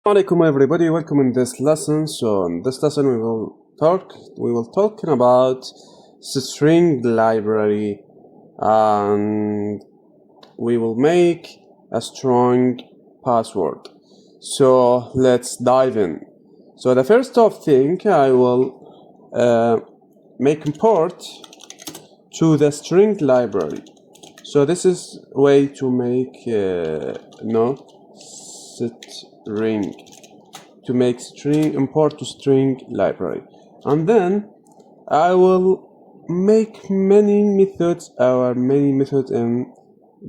Assalamualaikum everybody, welcome in this lesson. So in this lesson we will talk about string library, and we will make a strong password. So let's dive in. So the first of thing, I will make import to the string library. So this is way to make string import to string library, and then I will make many methods in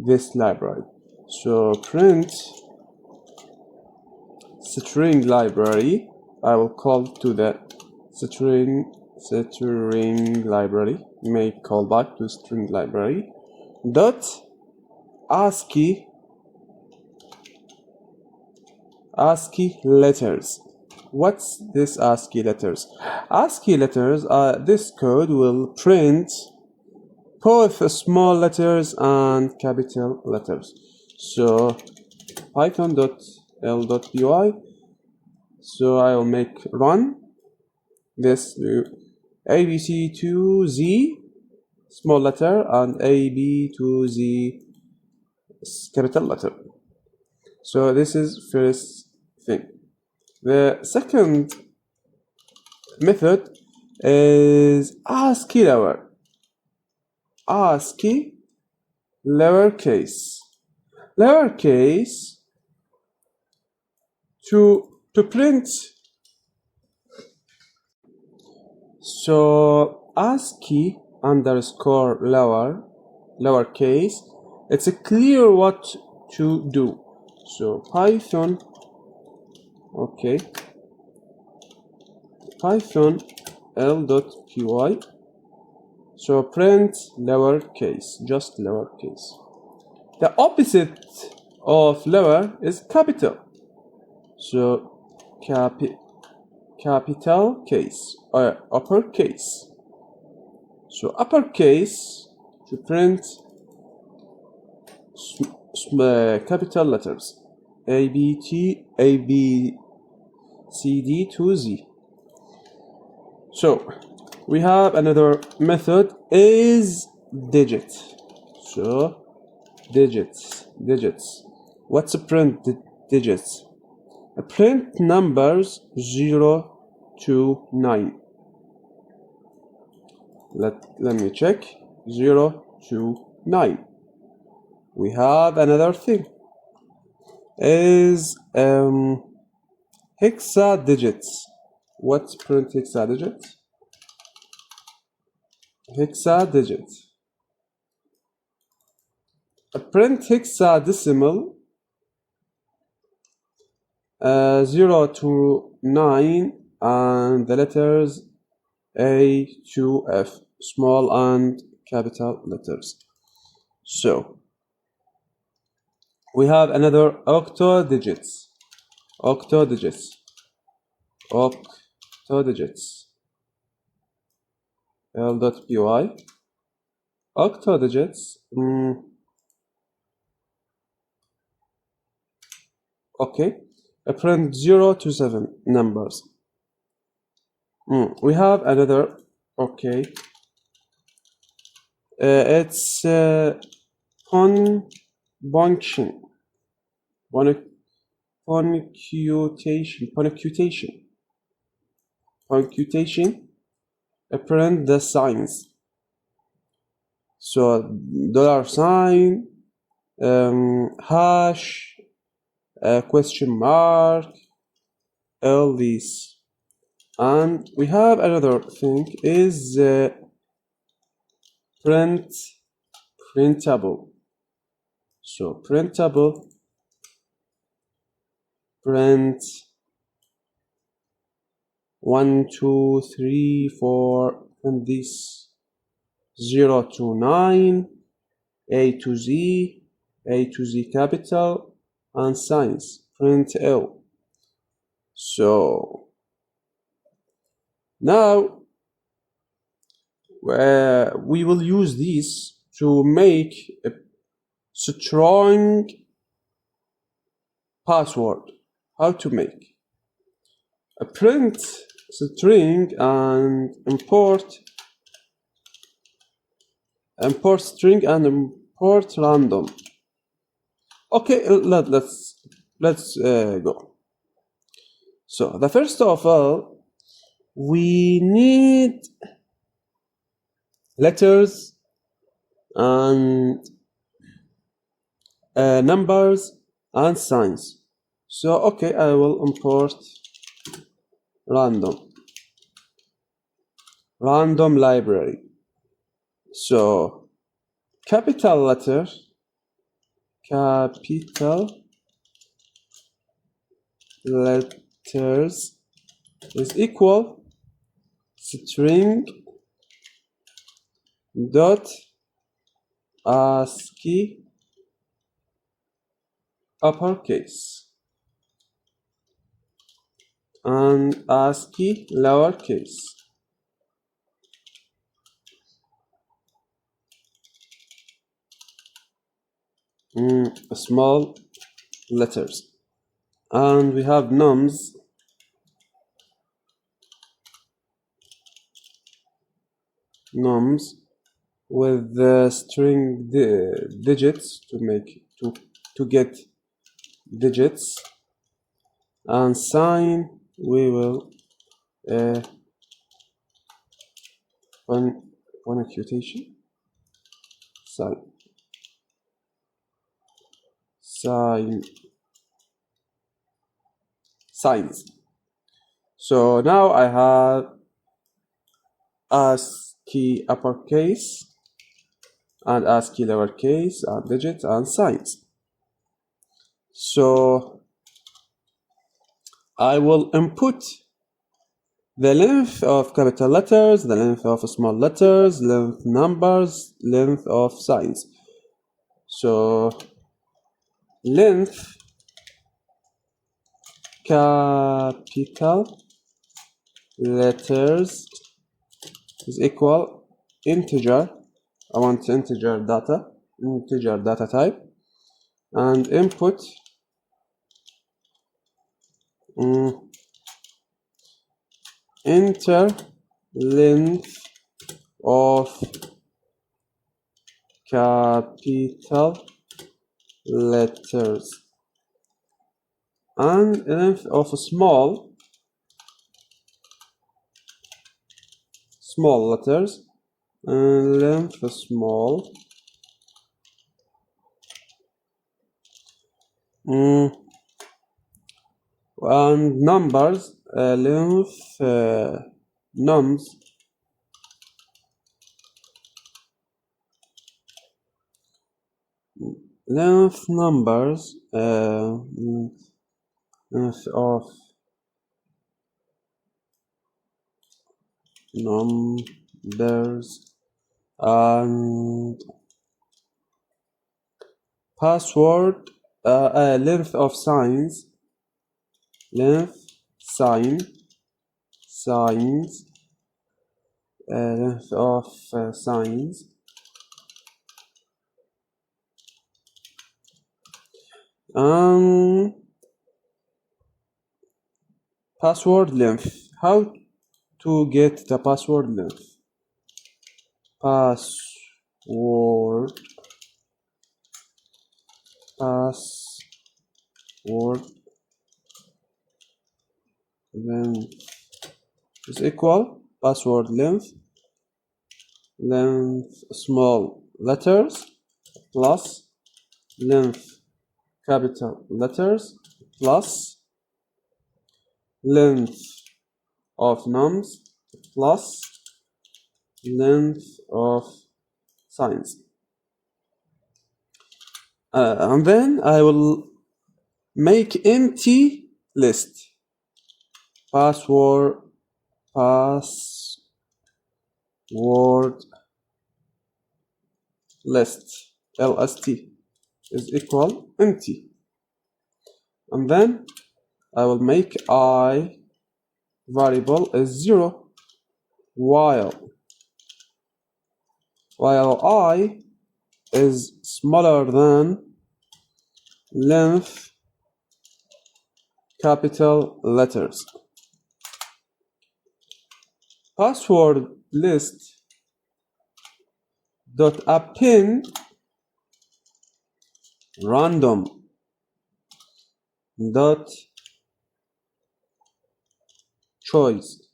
this library. So print string library, I will call to the string library, make callback to string library dot ASCII letters. What's this ASCII letters? ASCII letters, this code will print both small letters and capital letters. So python.l.py, so I will make run this ABC to Z small letter and AB to Z capital letter. So this is first thing. The second method is ASCII lowercase to print. So ASCII underscore lowercase, it's clear what to do. So Python l.py, so print lowercase, just lowercase. The opposite of lower is capital, so capital case or uppercase. So uppercase to print capital letters A, B, C, D to Z. So we have another method is digit. So digits. What's a print digits? A print numbers 0 to 9. Let me check. 0 to 9. We have another thing is hexadigits. What's print hexadigit? A print hexadecimal 0 to 9 and the letters A to F, small and capital letters. So we have another octodigits. l.py, octodigits. I print 0 to 7 numbers. We have another. It's punctuation. I print the signs. So $, hash, question mark, all these. And we have another thing is printable. So printable, print 1, 2, 3, 4, and this 0 to 9, A to Z capital, and signs, print L. So now we will use these to make a strong password. how to make a print string and import string and import random. Okay, let's go. So the first of all, we need letters and numbers and signs. So okay, I will import random library. So capital letters is equal string dot ASCII uppercase and ASCII lowercase. Small letters, and we have nums with the string digits to get digits, and sign we will one quotation signs. So now I have ASCII uppercase and ASCII lowercase and digits and signs. So I will input the length of capital letters, the length of small letters, length numbers, length of signs. So length capital letters is equal integer. I want integer data type, and input enter length of capital letters and length of small letters and length of small and numbers length nums length numbers length of numbers and password length of signs length of signs password length. How to get the password length? Password length is equal password length small letters plus length capital letters plus length of nums plus length of signs. And then I will make empty list. Password list LST is equal empty, and then I will make I variable is 0 while I is smaller than length capital letters. Password list dot append random dot choice,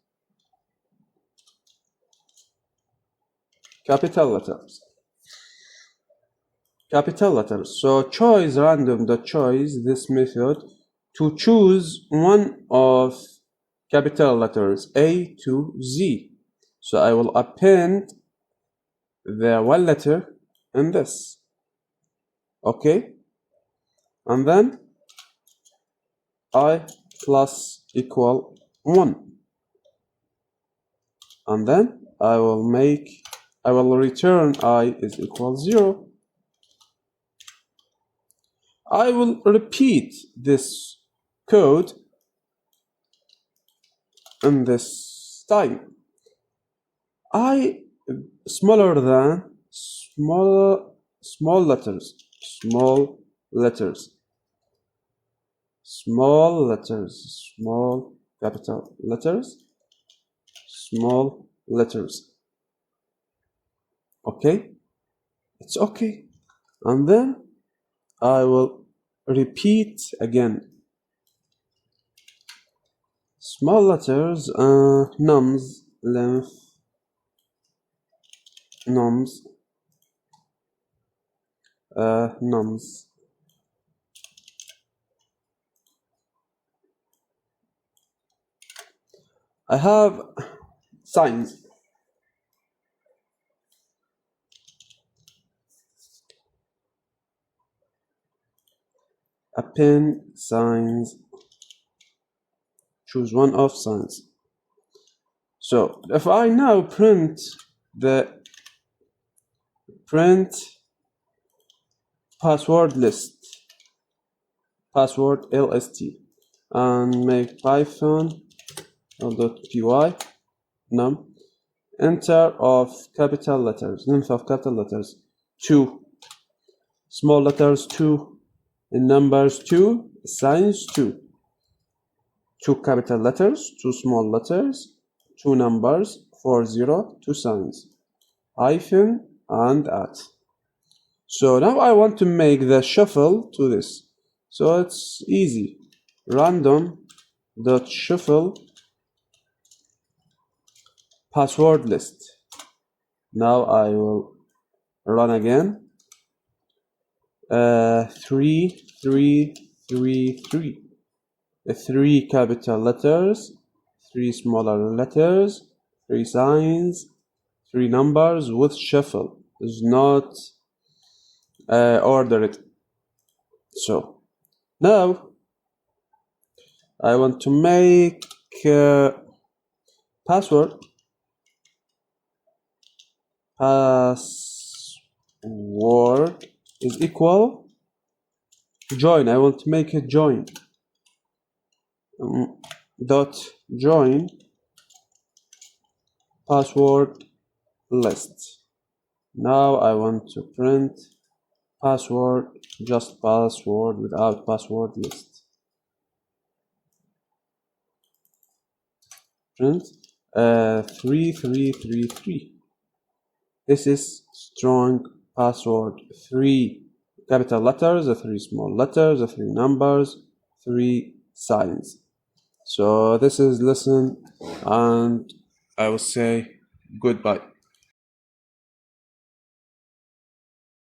capital letters. So choice random dot choice, this method to choose one of capital letters A to Z. So I will append the one letter in this. Okay, and then I plus equal 1, and then I will return I is equal 0. I will repeat this code in this time. I smaller than small letters, small capital letters, small letters. Okay, it's okay, and then I will repeat again. Small letters, nums, length, nums, nums. I have signs. Append signs. Choose one of signs. So if I now print password list, and make python.py num enter of capital letters, length of capital letters 2, small letters 2, in numbers 2, signs 2, 2 capital letters, 2 small letters, 2 numbers, 40, 2 signs, hyphen and at. So now I want to make the shuffle to this. So it's easy. Random.shuffle password list. Now I will run again. 3, 3, 3, 3. 3 capital letters, 3 smaller letters, 3 signs, 3 numbers with shuffle. Does not order it. So now I want to make password is equal join. I want to make a join. Dot join password list. Now I want to print password, just password without password list. Print 3333. This is strong password. 3 capital letters, 3 small letters, 3 numbers, 3 signs. So this is lesson, and I will say goodbye.